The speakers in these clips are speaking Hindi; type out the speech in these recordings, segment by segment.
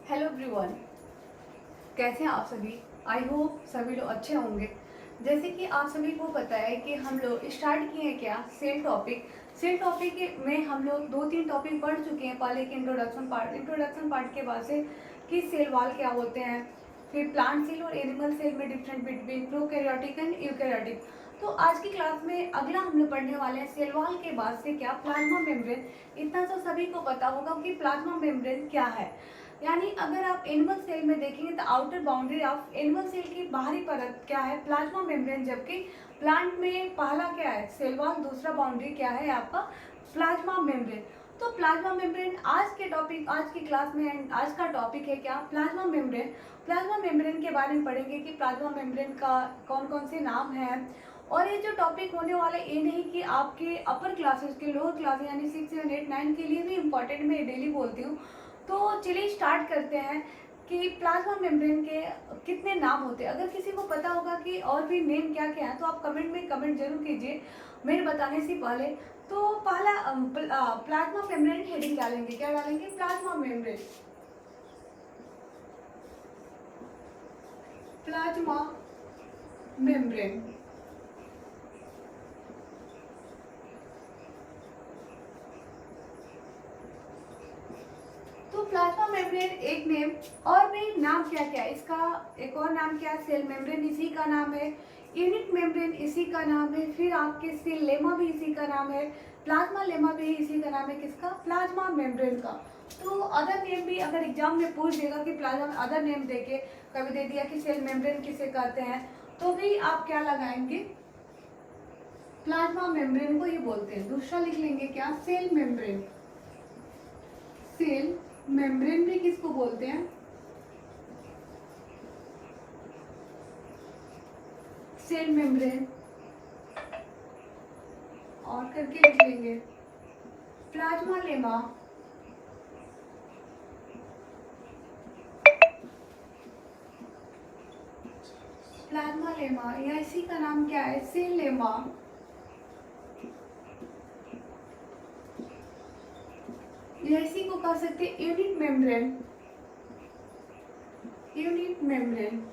हेलो एवरीवन, कैसे हैं आप सभी। आई होप सभी लोग अच्छे होंगे। जैसे कि आप सभी को पता है कि हम लोग स्टार्ट किए हैं क्या सेल टॉपिक में हम लोग 2-3 टॉपिक पढ़ चुके हैं। पहले एक इंट्रोडक्शन पार्ट के बाद से कि सेल वाल क्या होते हैं, फिर प्लांट सेल और एनिमल सेल में different between prokaryotic and eukaryotic. तो आज की क्लास में अगला हम लोग पढ़ने वाले हैं सेल वाल के बाद से क्या प्लाज्मा मेम्ब्रेन। इतना तो सभी को पता होगा कि प्लाज्मा मेम्ब्रेन क्या है। यानी अगर आप एनिमल सेल में देखेंगे तो outer boundary of animal cell की बाहरी परत क्या है, प्लाज्मा मेम्ब्रेन, जबकि प्लांट में पहला क्या है सेल वॉल, दूसरा बाउंड्री क्या है आपका प्लाज्मा मेम्ब्रेन। तो प्लाज्मा मेम्ब्रेन आज की क्लास में आज का टॉपिक है क्या प्लाज्मा मेम्ब्रेन। प्लाज्मा मेम्ब्रेन के बारे में पढ़ेंगे कि प्लाज्मा मेम्ब्रेन का कौन कौन से नाम है। और ये जो टॉपिक होने वाला ये नहीं कि आपके अपर क्लासेस के, लोअर क्लास यानी 6, 7, 8, 9 के लिए भी इम्पोर्टेंट, मैं डेली बोलती हूँ। तो चलिए स्टार्ट करते हैं कि प्लाज्मा मेम्ब्रेन के कितने नाम होते हैं। अगर किसी को पता होगा कि और भी नेम क्या क्या है तो आप कमेंट में कमेंट जरूर कीजिए मेरे बताने से पहले। तो पहला प्लाज्मा मेम्ब्रेन हेडिंग डालेंगे, क्या डालेंगे, प्लाज्मा मेम्ब्रेन। प्लाज्मा मेम्ब्रेन तो प्लाज्मा मेम्ब्रेन एक नेम, और भी नाम क्या क्या है इसका, एक और नाम क्या है, सेल मेम्ब्रेन इसी का नाम है, यूनिट मेम्ब्रेन इसी का नाम है, फिर आपके सेल लेमा भी इसी का नाम है, प्लाज्मा लेमा भी इसी का नाम है, किसका, प्लाज्मा मेम्ब्रेन का। तो अदर नेम भी अगर एग्जाम में पूछ देगा कि प्लाज्मा अदर नेम देके कभी दे दिया कि सेल मेम्ब्रेन किसे कहते हैं तो भी आप क्या लगाएंगे, प्लाज्मा मेम्ब्रेन को ही बोलते हैं। दूसरा लिख लेंगे क्या, सेल मेम्ब्रेन। सेल मेम्ब्रेन भी किसको बोलते हैं, सेल मेम्ब्रेन। और करके लिख लेंगे प्लाज्मा लेमा। प्लाज्मा लेमा या इसी का नाम क्या है, सेल लेमा। या इसी को कह सकते हैं यूनिट मेम्ब्रेन। यूनिट मेम्ब्रेन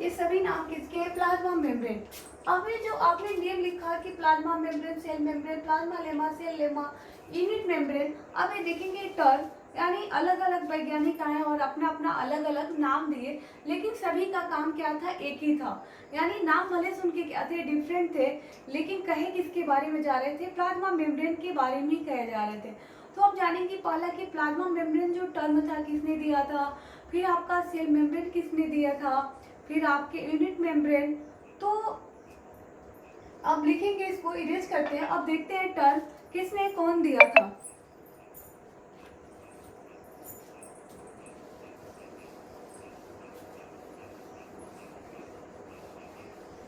ये सभी नाम किसके हैं, प्लाज्मा मेम्ब्रेन। अब ये जो आपने नेम लिखा कि plasma membrane, cell membrane, plasmalemma, cell lemma, unit membrane, अब ये देखेंगे टर्म यानी अलग अलग वैज्ञानिक आए और अपना अपना अलग अलग नाम दिए, लेकिन सभी का काम क्या था, एक ही था। यानी नाम भले से उनके क्या थे, डिफरेंट थे, लेकिन कहे किसके बारे में जा रहे थे, प्लाज्मा मेम्ब्रेन के बारे में कहे जा रहे थे। तो अब जानेंगे पहला कि प्लाज्मा मेम्ब्रेन जो टर्म था किसने दिया था, फिर आपका सेल मेम्ब्रेन किसने दिया था, फिर आपके यूनिट मेम्ब्रेन। तो अब लिखेंगे, इसको इरेज करते हैं। अब देखते हैं टर्म किसने कौन दिया था।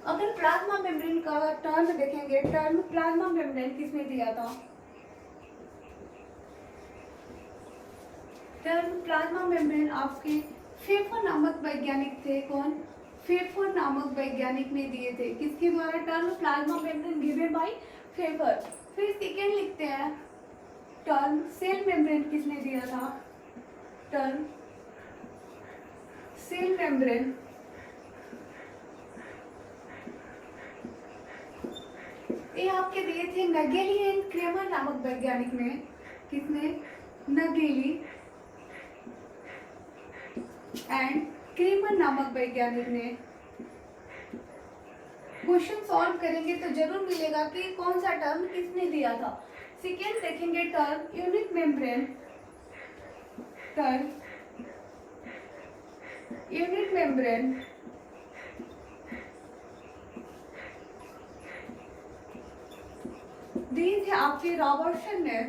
अगर प्लाज्मा मेम्ब्रेन का टर्म देखेंगे, टर्म प्लाज्मा मेम्ब्रेन किसने दिया था, टर्म प्लाज्मा मेम्ब्रेन आपके फेफर नामक वैज्ञानिक थे। कौन, फेफर नामक वैज्ञानिक ने दिए थे। किसके द्वारा term plasma membrane given by Pfeffer. फिर सेकेंड लिखते हैं टर्म सेल मेम्ब्रेन किसने दिया था, टर्म सेल मेम्ब्रेन ये आपके दिए थे नगेली एंड क्रेमर नामक वैज्ञानिक ने। किसने, नगेली एंड क्रेमर नामक वैज्ञानिक ने। क्वेश्चन सॉल्व करेंगे तो जरूर मिलेगा कि कौन सा टर्म किसने दिया था। सेकेंड देखेंगे term unit membrane, term unit membrane दिए थे आपके रॉबर्टसन ने।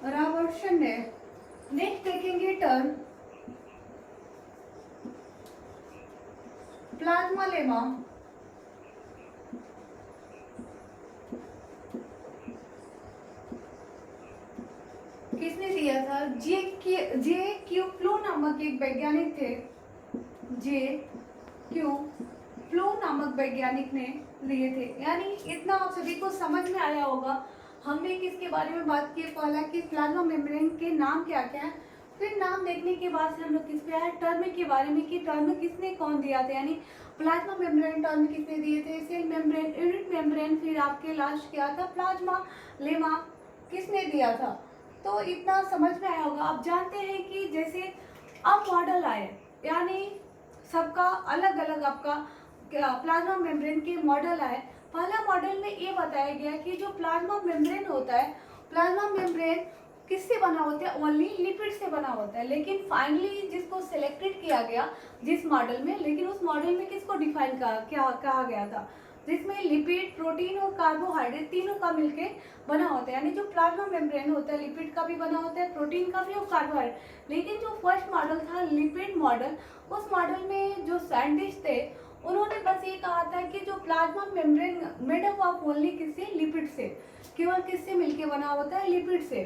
रॉबर्टसन ने। नेक्स्ट देखेंगे टर्म प्लाज्मा लेमा। किसने दिया था, जे क्यू फ्लो नामक एक वैज्ञानिक थे। जे क्यू फ्लो नामक वैज्ञानिक ने लिए थे। यानी इतना आप सभी को समझ में आया होगा। हमने किसके बारे में बात की, पहला कि प्लाज्मा मेम्ब्रेन के नाम क्या क्या है, फिर नाम देखने के बाद से हम लोग किस पे आए, टर्म के बारे में कि टर्म किसने कौन दिया था। यानी प्लाज्मा मेम्ब्रेन टर्म किसने दिए थे, सेल मेम्ब्रेन, यूनिट मेम्ब्रेन, फिर आपके लास्ट क्या था प्लाज्मा लेमा किसने दिया था। तो इतना समझ में आया होगा। आप जानते हैं कि जैसे अब मॉडल आए, यानी सबका अलग अलग आपका प्लाज्मा मेम्ब्रेन के मॉडल आए। पहला मॉडल में ये बताया गया कि जो प्लाज्मा मेम्ब्रेन होता है, प्लाज्मा मेम्ब्रेन किससे बना होता है, ओनली लिपिड से बना होता है। लेकिन फाइनली जिसको सिलेक्टेड किया गया जिस मॉडल में, लेकिन उस मॉडल में किसको डिफाइन कहा गया था, जिसमें लिपिड, प्रोटीन और कार्बोहाइड्रेट तीनों का मिलके बना होता है। यानी जो प्लाज्मा मेम्ब्रेन होता है लिपिड का भी बना होता है, प्रोटीन का भी और कार्बोहाइड्रेट। लेकिन जो फर्स्ट मॉडल था लिपिड मॉडल, उस मॉडल में जो साइंटिस्ट थे उन्होंने बस ये कहा था कि जो plasma membrane made up of only किससे, लिपिड से, केवल किससे मिलके बना होता है, लिपिड से।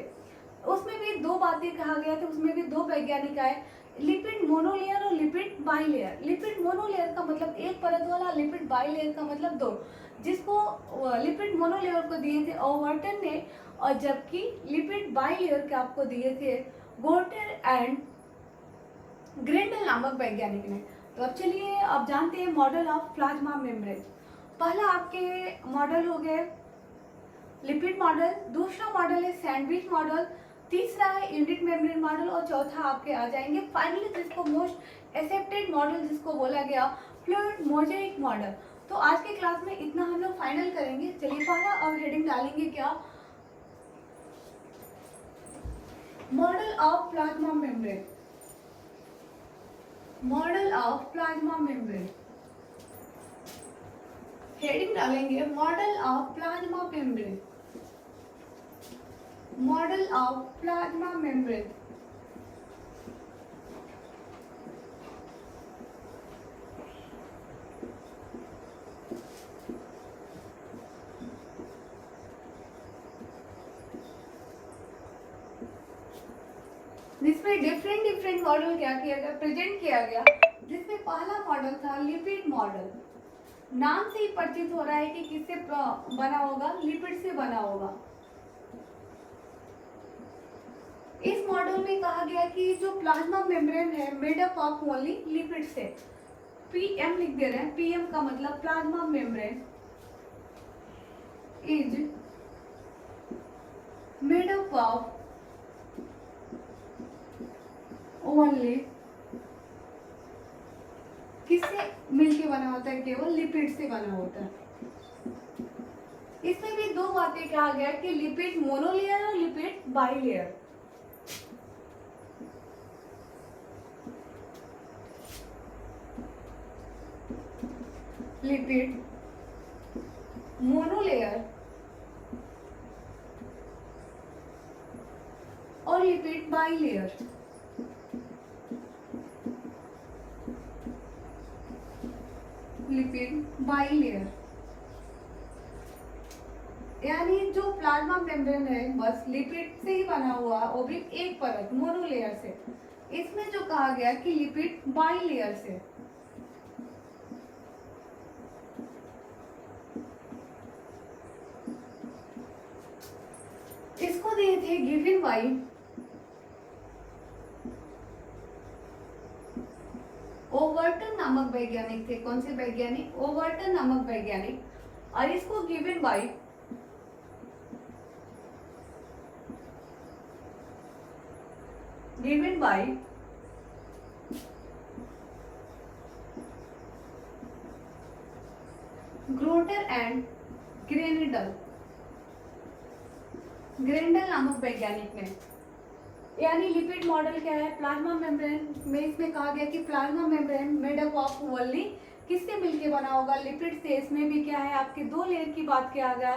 उसमें भी दो बातें कहा गया था, उसमें भी दो वैज्ञानिक आए, लिपिड मोनोलेयर और लिपिड बाइलेयर। लिपिड मोनोलेयर का मतलब एक परत वाला, लिपिड बाइलेयर का मतलब दो, जिसको लिपिड मोनोलेयर को दिए थे ओवर्टन ने, और जबकि लिपिड बाइलेयर के आपको दिए थे गोर्टर एंड ग्रेंडल नामक वैज्ञानिक ने। तो अब चलिए आप जानते हैं मॉडल ऑफ प्लाज्मा मेम्ब्रेन। पहला आपके मॉडल हो गए लिपिड मॉडल, दूसरा मॉडल है सैंडविच मॉडल, तीसरा है यूनिट मेम्ब्रेन मॉडल, और चौथा आपके आ जाएंगे फाइनली जिसको मोस्ट एक्सेप्टेड मॉडल जिसको बोला गया फ्लूइड मोज़ेइक मॉडल। तो आज के क्लास में इतना हम लोग फाइनल करेंगे। चलिए पहला अब हेडिंग डालेंगे क्या, model of plasma membrane. Model of plasma membrane heading डालेंगे model of plasma membrane, model of plasma membrane. जिसमें डिफरेंट मॉडल क्या किया गया, प्रेजेंट किया गया। जिसमें पहला मॉडल था लिपिड मॉडल। नाम से ही परिचित हो रहा है कि किससे बना होगा, लिपिड से बना होगा। इस मॉडल में कहा गया कि जो प्लाज्मा मेम्ब्रेन है made up of only lipid से। पीएम लिख दे रहे हैं, पीएम का मतलब plasma membrane is made up of only, किससे मिलके बना होता है, केवल लिपिड से बना होता है। इसमें भी दो बातें कहा गया कि लिपिड मोनोलेयर और लिपिड बाइलेयर। लिपिड मोनोलेयर और लिपिड बाइलेयर। लिपिड बाइलेयर यानी जो प्लाज्मा मेम्ब्रेन है बस लिपिड से ही बना हुआ, वो भी एक परत मोनोलेयर से। इसमें जो कहा गया कि लिपिड बाइलेयर से। इसको दिए थे गिवन बाई ओवर्टन नामक वैज्ञानिक थे। कौन से वैज्ञानिक, ओवर्टन नामक वैज्ञानिक। और इसको गिवन बाई ग्रोटर एंड ग्रेंडल नामक वैज्ञानिक ने। यानी लिपिड मॉडल क्या है, प्लाज्मा मेम्ब्रेन में इसमें कहा गया कि plasma membrane made up of only, किससे मिलके बना होगा, लिपिड से। इसमें भी क्या है आपके दो लेयर की बात किया गया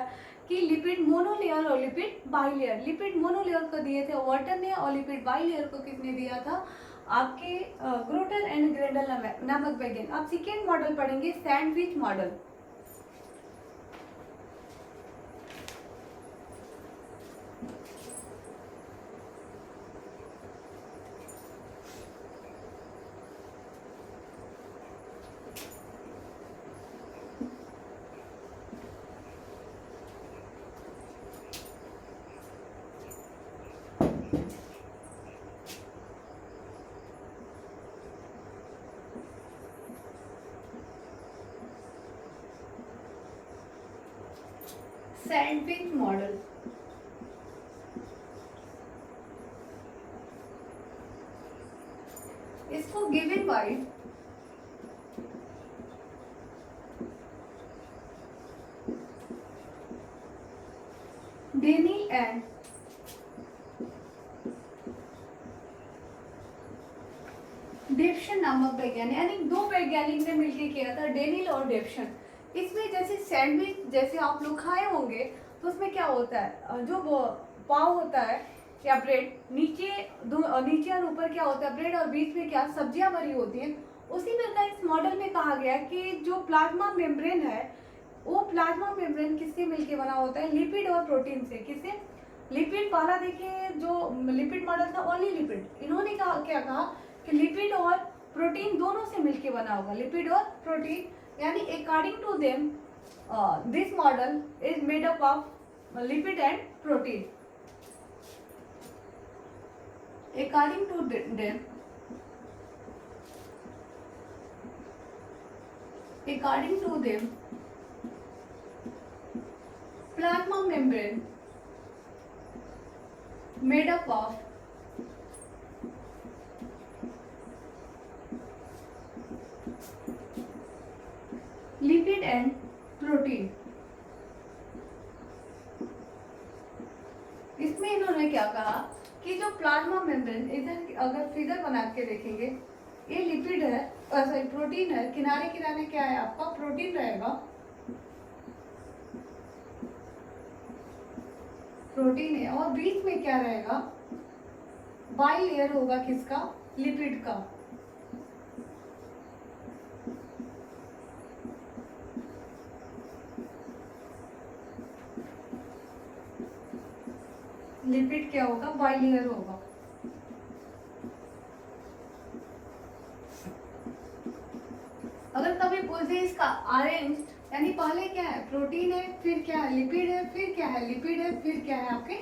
कि लिपिड मोनोलेयर और लिपिड बाइलेयर। लिपिड मोनोलेयर को दिए थे ओवर्टन ने, और लिपिड बाइलेयर को किसने दिया था, आपके ग्रोटर एंड ग्रेंडल नामक वैज्ञानिक। आप सेकेंड मॉडल पढ़ेंगे सैंडविच मॉडल। Sandwich model. इसको given by Daniel and Davson नामक वैज्ञानिक, यानी दो वैज्ञानिक ने मिलकर किया था, डेनियल और डेप्शन। इसमें जैसे सैंडविच जैसे आप लोग खाए होंगे तो उसमें क्या होता है, जो वो पाव होता है या ब्रेड, नीचे और ऊपर क्या होता है ब्रेड, और बीच में क्या सब्जियां भरी होती हैं। उसी प्रकार इस मॉडल में कहा गया कि जो प्लाज्मा मेम्ब्रेन है वो प्लाज्मा मेम्ब्रेन किससे मिलके बना होता है, लिपिड और प्रोटीन से। किससे? लिपिड वाला देखिए, जो लिपिड मॉडल था ओनली लिपिड, इन्होंने कहा क्या कहा कि लिपिड और प्रोटीन दोनों से मिलके बना होगा, लिपिड और प्रोटीन। यानी according to them this model is made up of lipid and protein. According to them, plasma membrane made up of lipid and protein। इसमें इन्होंने क्या कहा कि जो प्लाज्मा मेम्ब्रेन, इधर अगर फिगर बना के देखेंगे, ये लिपिड है, सॉरी प्रोटीन है, किनारे किनारे क्या है आपका प्रोटीन रहेगा, प्रोटीन है, और बीच में क्या रहेगा, बाई लेयर होगा किसका, लिपिड का। लिपिड क्या होगा, बाइलेयर होगा। अगर कभी पूछे इसका अरेंज, यानी पहले क्या है प्रोटीन है, फिर क्या है लिपिड है, फिर क्या है लिपिड है, फिर क्या है आपके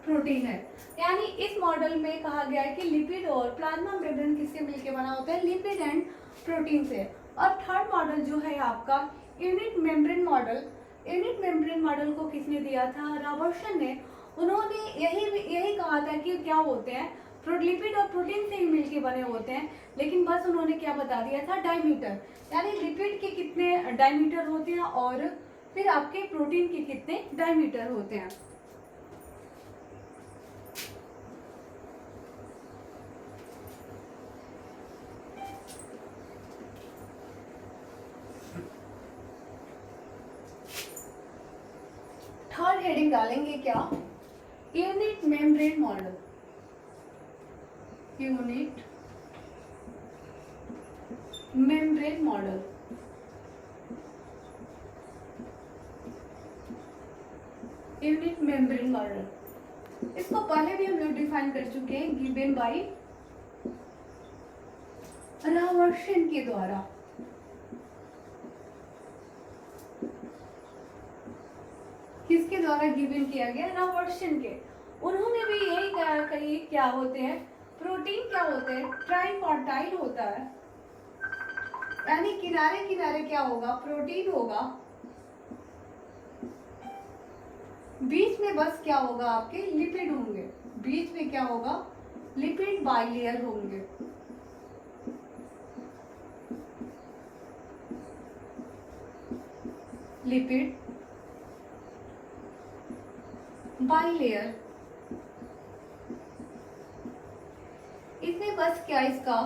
प्रोटीन है। यानी इस मॉडल में कहा गया है कि लिपिड और प्लाज्मा मेम्ब्रेन किससे मिलके बना होता है, लिपिड एंड प्रोटीन से। और थर्ड मॉडल जो है आपका unit membrane model. Unit membrane model को किसने दिया था, रॉबर्टसन ने। उन्होंने यही कहा था कि क्या होते हैं, लिपिड और प्रोटीन से ही मिलके बने होते हैं, लेकिन बस उन्होंने क्या बता दिया था, डायमीटर, यानी लिपिड के कितने डायमीटर होते हैं और फिर आपके प्रोटीन के कितने डायमीटर होते हैं। थर्ड हेडिंग डालेंगे क्या, unit membrane model. Unit membrane model. Unit membrane model, इसको पहले भी हम लोग डिफाइन कर चुके हैं, गिवन बाय रॉबर्टसन के द्वारा। किसके द्वारा गिवन किया गया, रॉबर्टसन के। उन्होंने भी यही कहा कि क्या होते हैं, प्रोटीन क्या होते हैं, ट्राइपार्टाइल होता है, यानी किनारे किनारे क्या होगा, प्रोटीन होगा, बीच में बस क्या होगा आपके लिपिड होंगे, बीच में क्या होगा, लिपिड बाइलेयर होंगे। Lipid bilayer. इसमें बस क्या इसका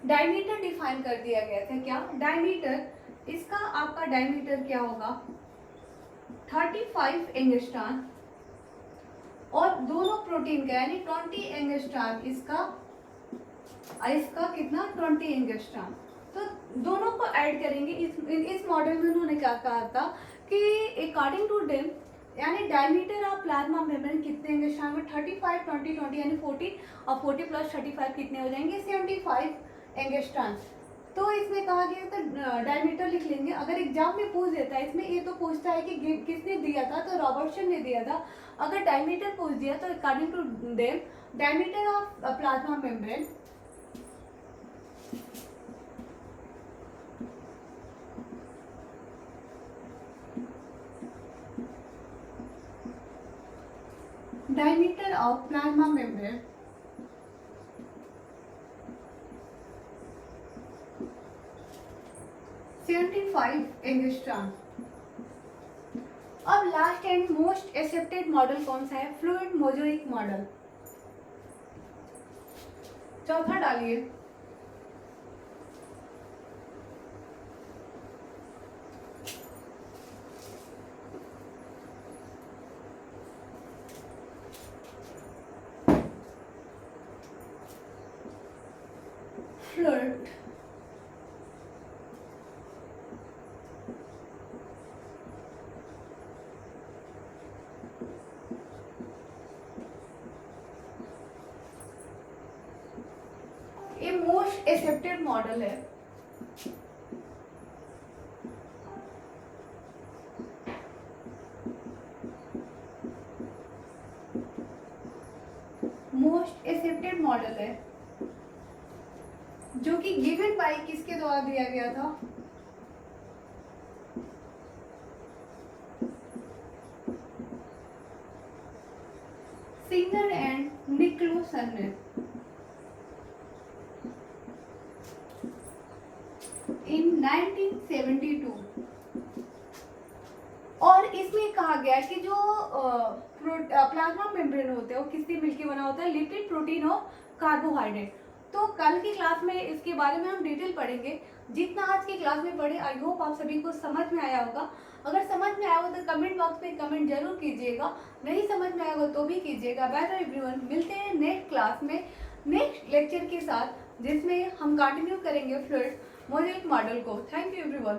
डायमीटर डिफाइन कर दिया गया था, क्या डायमीटर, इसका आपका डायमीटर क्या होगा 35 एंगस्ट्रॉम, और दोनों प्रोटीन का यानी 20 एंगस्ट्रॉम, इसका कितना 20 एंगस्ट्रॉम। तो दोनों को ऐड करेंगे। इस मॉडल में उन्होंने क्या कहा था कि अकॉर्डिंग टू डेम, यानी डायमीटर ऑफ प्लाज्मा मेम्ब्रेन कितने एंगस्ट्रॉम में, 35 20 20 यानी 40, और 40 प्लस 35 कितने हो जाएंगे, 75 एंगस्ट्रॉम। तो इसमें कहा गया तो डायमीटर लिख लेंगे। अगर एग्जाम में पूछ देता है, इसमें ये तो पूछता है कि किसने दिया था, तो रॉबर्टसन ने दिया था। अगर डायमीटर पूछ दिया तो according to them diameter of plasma membrane diameter of plasma membrane (75 angstrom। अब last and most accepted model कौन सा है? Fluid mosaic model. चौथा डालिए। फ्लूइड ये मोस्ट एक्सेप्टेड मॉडल है। मोस्ट एक्सेप्टेड मॉडल है जो कि गिवन बाय किसके द्वारा दिया गया था? सिंगर एंड निक्लोसन ने इन 1972। और इसमें कहा गया कि जो प्लाज्मा मेम्ब्रेन होते हैं वो किससे मिलकर बना होता है? लिपिड, प्रोटीन और कार्बोहाइड्रेट। तो कल की क्लास में इसके बारे में हम डिटेल पढ़ेंगे। जितना आज की क्लास में पढ़े आई होप आप सभी को समझ में आया होगा। अगर समझ में आया हो तो कमेंट बॉक्स में कमेंट जरूर कीजिएगा, नहीं समझ में आया हो तो भी कीजिएगा। बाय बाय एवरीवन, मिलते हैं नेक्स्ट क्लास में नेक्स्ट लेक्चर के साथ जिसमें हम कंटिन्यू करेंगे फ्लूइड मोज़ेइक मॉडल को। Thank you everyone.